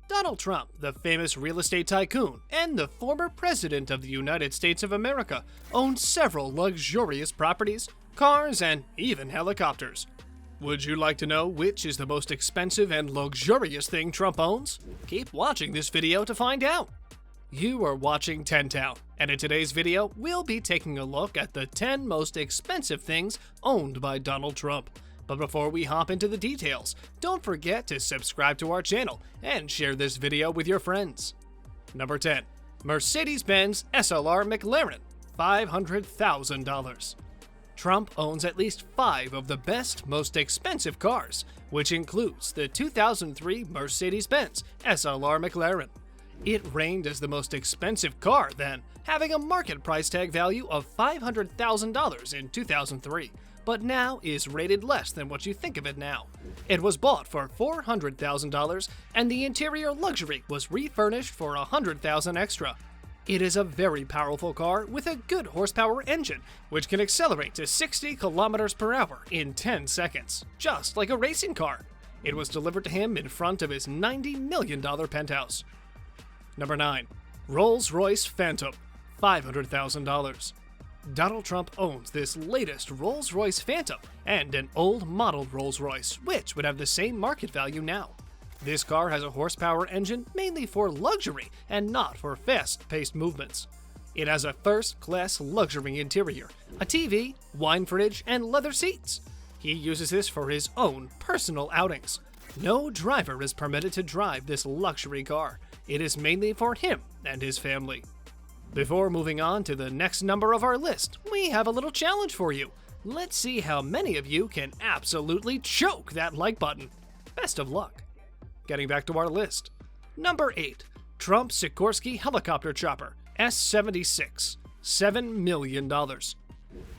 Donald Trump, the famous real estate tycoon and the former president of the United States of America, owns several luxurious properties, cars, and even helicopters. Would you like to know which is the most expensive and luxurious thing Trump owns? Keep watching this video to find out. You are watching 10 Town, and in today's video, we'll be taking a look at the 10 most expensive things owned by Donald Trump. But before we hop into the details, don't forget to subscribe to our channel and share this video with your friends. Number 10. Mercedes-Benz SLR McLaren, $500,000. Trump owns at least 5 of the best, most expensive cars, which includes the 2003 Mercedes-Benz SLR McLaren. It reigned as the most expensive car then, having a market price tag value of $500,000 in 2003, but now is rated less than what you think of it now. It was bought for $400,000, and the interior luxury was refurnished for $100,000 extra. It is a very powerful car with a good horsepower engine, which can accelerate to 60 kilometers per hour in 10 seconds, just like a racing car. It was delivered to him in front of his $90 million penthouse. Number 9. Rolls-Royce Phantom, $500,000. Donald Trump owns this latest Rolls-Royce Phantom and an old model Rolls-Royce, which would have the same market value now. This car has a horsepower engine mainly for luxury and not for fast-paced movements. It has a first-class luxury interior, a TV, wine fridge, and leather seats. He uses this for his own personal outings. No driver is permitted to drive this luxury car. It is mainly for him and his family. Before moving on to the next number of our list, we have a little challenge for you. Let's see how many of you can absolutely choke that like button. Best of luck. Getting back to our list. Number 8. Trump Sikorsky Helicopter Chopper S-76, $7 million.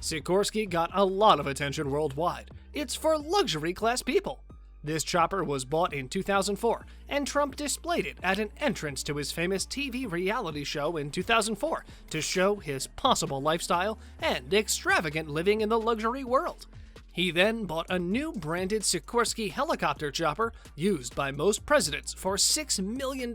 Sikorsky got a lot of attention worldwide. It's for luxury class people. This chopper was bought in 2004, and Trump displayed it at an entrance to his famous TV reality show in 2004 to show his possible lifestyle and extravagant living in the luxury world. He then bought a new branded Sikorsky helicopter chopper used by most presidents for $6 million,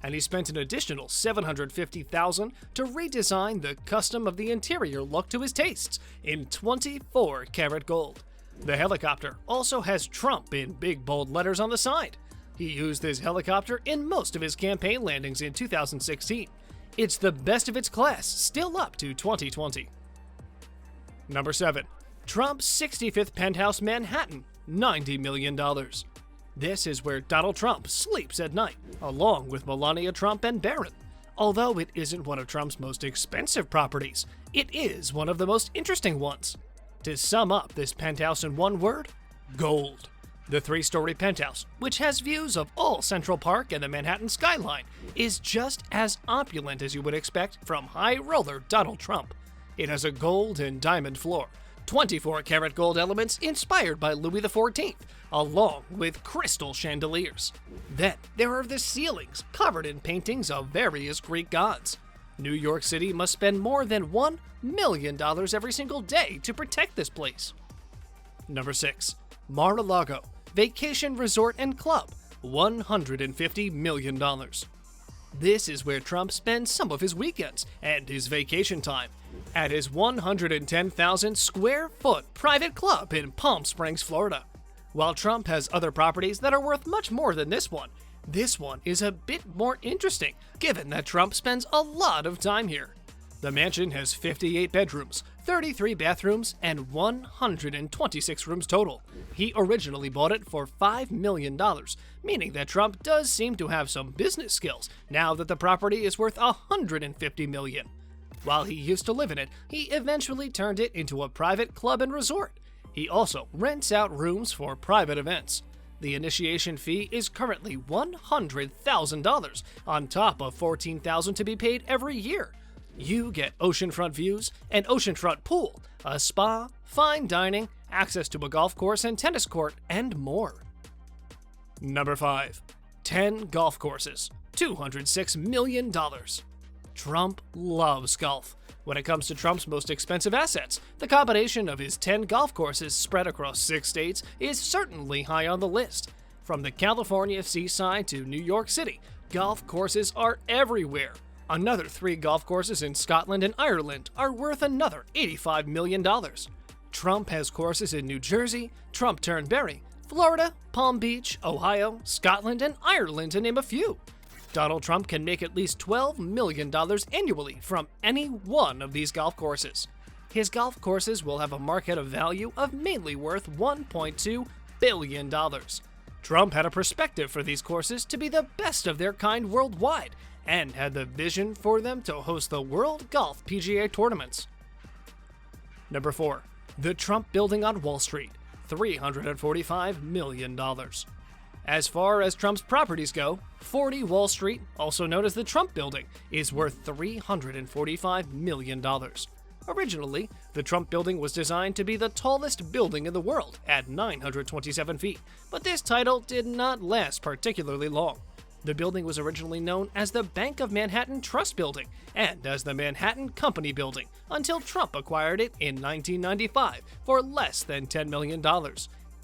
and he spent an additional $750,000 to redesign the custom of the interior look to his tastes in 24-karat gold. The helicopter also has Trump in big bold letters on the side. He used this helicopter in most of his campaign landings in 2016. It's the best of its class, still up to 2020. Number 7. Trump's 65th Penthouse Manhattan, $90 million. This is where Donald Trump sleeps at night, along with Melania Trump and Barron. Although it isn't one of Trump's most expensive properties, it is one of the most interesting ones. To sum up this penthouse in one word, gold. The 3-story penthouse, which has views of all Central Park and the Manhattan skyline, is just as opulent as you would expect from high roller Donald Trump. It has a gold and diamond floor, 24-karat gold elements inspired by Louis XIV, along with crystal chandeliers. Then there are the ceilings covered in paintings of various Greek gods. New York City must spend more than $1 million every single day to protect this place. Number 6. Mar-A-Lago Vacation Resort and Club, $150 million. This is where Trump spends some of his weekends and his vacation time, at his 110,000 square foot private club in Palm Springs, Florida. While Trump has other properties that are worth much more than this one is a bit more interesting, given that Trump spends a lot of time here. The mansion has 58 bedrooms, 33 bathrooms, and 126 rooms total. He originally bought it for $5 million, meaning that Trump does seem to have some business skills now that the property is worth $150 million. While he used to live in it, he eventually turned it into a private club and resort. He also rents out rooms for private events. The initiation fee is currently $100,000 on top of $14,000 to be paid every year. You get oceanfront views, an oceanfront pool, a spa, fine dining, access to a golf course and tennis court, and more. Number 5. 10 golf courses, $206 million. Trump loves golf. When it comes to Trump's most expensive assets, the combination of his 10 golf courses spread across 6 states is certainly high on the list. From the California seaside to New York City, golf courses are everywhere. Another 3 golf courses in Scotland and Ireland are worth another $85 million. Trump has courses in New Jersey, Trump-Turnberry, Florida, Palm Beach, Ohio, Scotland, and Ireland, to name a few. Donald Trump can make at least $12 million annually from any one of these golf courses. His golf courses will have a market value of mainly worth $1.2 billion. Trump had a perspective for these courses to be the best of their kind worldwide, and had the vision for them to host the World Golf PGA tournaments. Number 4. The Trump Building on Wall Street, $345 million. As far as Trump's properties go, 40 Wall Street, also known as the Trump Building, is worth $345 million. Originally, the Trump Building was designed to be the tallest building in the world at 927 feet, but this title did not last particularly long. The building was originally known as the Bank of Manhattan Trust Building and as the Manhattan Company Building until Trump acquired it in 1995 for less than $10 million.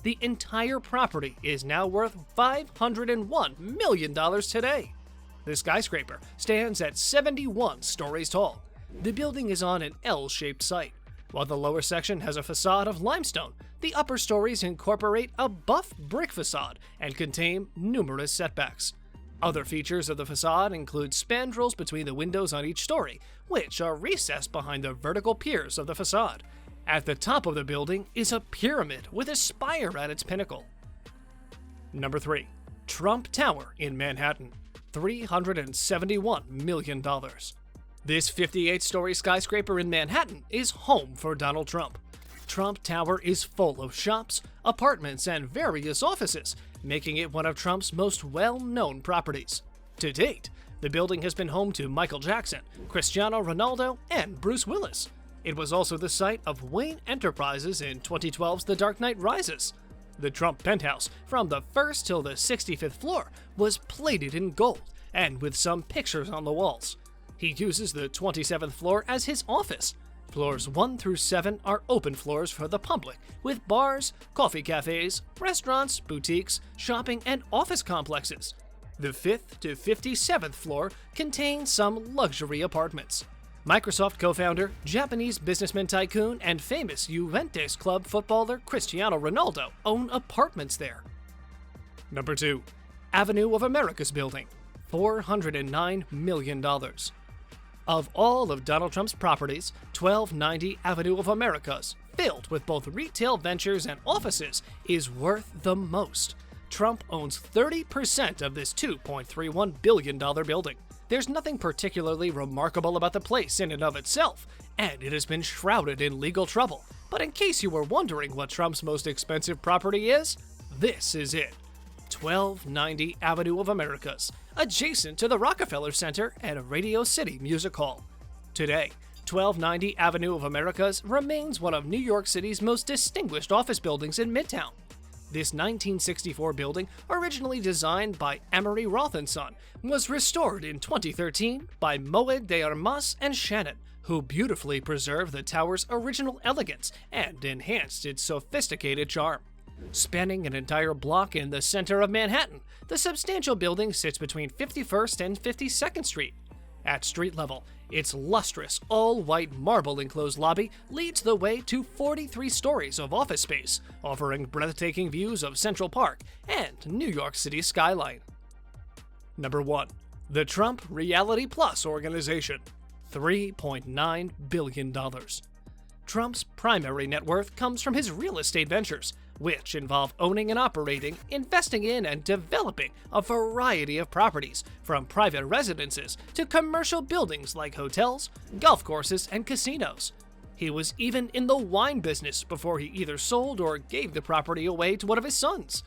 The entire property is now worth $501 million today. The skyscraper stands at 71 stories tall. The building is on an L-shaped site. While the lower section has a facade of limestone, the upper stories incorporate a buff brick facade and contain numerous setbacks. Other features of the facade include spandrels between the windows on each story, which are recessed behind the vertical piers of the facade. At the top of the building is a pyramid with a spire at its pinnacle. Number 3. Trump Tower in Manhattan, $371 million. This 58-story skyscraper in Manhattan is home for Donald Trump. Trump Tower is full of shops, apartments, and various offices, making it one of Trump's most well-known properties. To date, the building has been home to Michael Jackson, Cristiano Ronaldo, and Bruce Willis. It was also the site of Wayne Enterprises in 2012's The Dark Knight Rises. The Trump Penthouse, from the 1st till the 65th floor, was plated in gold and with some pictures on the walls. He uses the 27th floor as his office. Floors 1 through 7 are open floors for the public, with bars, coffee cafes, restaurants, boutiques, shopping, and office complexes. The 5th to 57th floor contain some luxury apartments. Microsoft co-founder, Japanese businessman tycoon, and famous Juventus club footballer Cristiano Ronaldo own apartments there. Number 2. Avenue of America's building, $409 million. Of all of Donald Trump's properties, 1290 Avenue of Americas, filled with both retail ventures and offices, is worth the most. Trump owns 30% of this $2.31 billion building. There's nothing particularly remarkable about the place in and of itself, and it has been shrouded in legal trouble. But in case you were wondering what Trump's most expensive property is, this is it. 1290 Avenue of Americas, adjacent to the Rockefeller Center and Radio City Music Hall. Today, 1290 Avenue of Americas remains one of New York City's most distinguished office buildings in Midtown. This 1964 building, originally designed by Amory Roth & Son, was restored in 2013 by Moet de Armas and Shannon, who beautifully preserved the tower's original elegance and enhanced its sophisticated charm. Spanning an entire block in the center of Manhattan, the substantial building sits between 51st and 52nd Street. At street level, its lustrous, all-white marble-enclosed lobby leads the way to 43 stories of office space, offering breathtaking views of Central Park and New York City's skyline. Number 1. The Trump Reality Plus Organization, $3.9 billion. Trump's primary net worth comes from his real estate ventures, which involve owning and operating, investing in, and developing a variety of properties, from private residences to commercial buildings like hotels, golf courses, and casinos. He was even in the wine business before he either sold or gave the property away to one of his sons.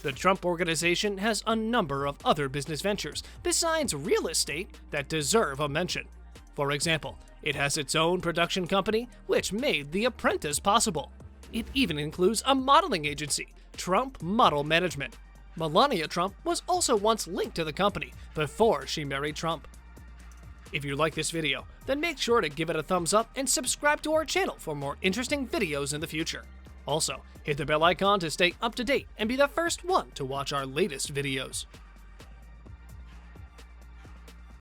The Trump Organization has a number of other business ventures besides real estate that deserve a mention. For example, it has its own production company, which made The Apprentice possible. It even includes a modeling agency, Trump Model Management. Melania Trump was also once linked to the company before she married Trump. If you like this video, then make sure to give it a thumbs up and subscribe to our channel for more interesting videos in the future. Also, hit the bell icon to stay up to date and be the first one to watch our latest videos.